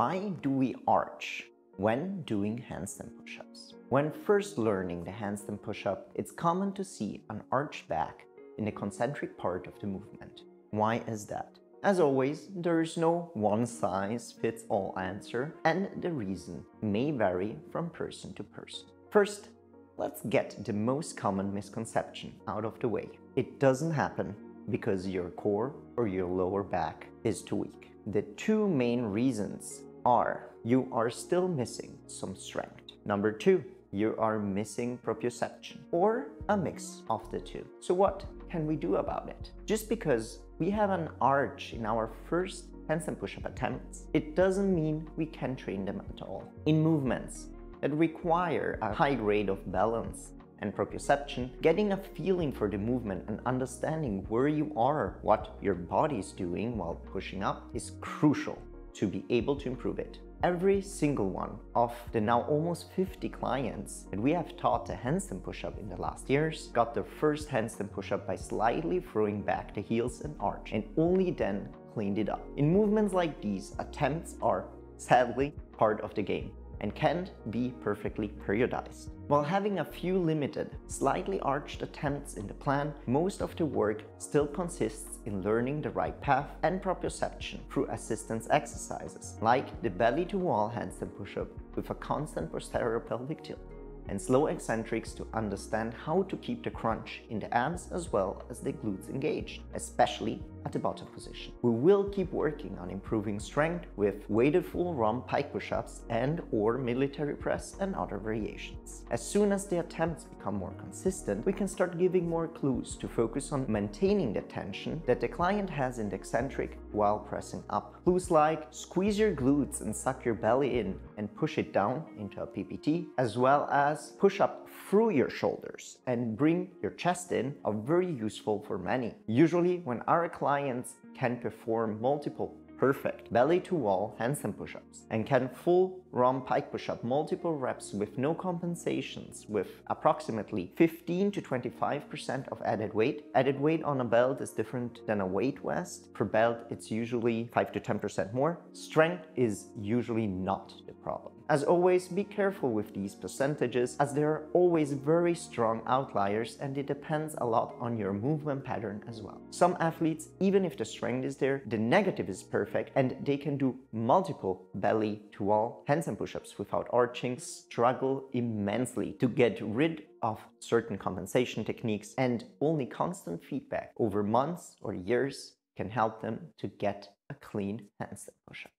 Why do we arch when doing handstand push-ups? When first learning the handstand push-up, it's common to see an arched back in the concentric part of the movement. Why is that? As always, there is no one-size-fits-all answer, and the reason may vary from person to person. First, let's get the most common misconception out of the way. It doesn't happen because your core or your lower back is too weak. The two main reasons are you are still missing some strength. Number two, you are missing proprioception, or a mix of the two. So what can we do about it? Just because we have an arch in our first handstand push-up attempts, it doesn't mean we can train them at all. In movements that require a high grade of balance and proprioception, getting a feeling for the movement and understanding where you are, what your body is doing while pushing up is crucial to be able to improve it. Every single one of the now almost 50 clients that we have taught the handstand push-up in the last years got their first handstand push-up by slightly throwing back the heels and arch, and only then cleaned it up. In movements like these, attempts are sadly part of the game and can't be perfectly periodized. While having a few limited, slightly arched attempts in the plan, most of the work still consists in learning the right path and proprioception through assistance exercises, like the belly-to-wall handstand push-up with a constant posterior pelvic tilt, and slow eccentrics to understand how to keep the crunch in the abs as well as the glutes engaged, especially at the bottom position. We will keep working on improving strength with weighted full rump pike push-ups and/or military press and other variations. As soon as the attempts become more consistent, we can start giving more clues to focus on maintaining the tension that the client has in the eccentric while pressing up. Clues like squeeze your glutes and suck your belly in and push it down into a PPT, as well as push up through your shoulders and bring your chest in, are very useful for many. Usually when our clients can perform multiple perfect belly-to-wall handstand push-ups and can full rump pike push-up multiple reps with no compensations with approximately 15 to 25% of added weight. Added weight on a belt is different than a weight vest. For belt, it's usually 5 to 10% more. Strength is usually not the problem. As always, be careful with these percentages, as there are always very strong outliers and it depends a lot on your movement pattern as well. Some athletes, even if the strength is there, the negative is perfect and they can do multiple belly-to-wall handstand push-ups without arching, struggle immensely to get rid of certain compensation techniques, and only constant feedback over months or years can help them to get a clean handstand push-up.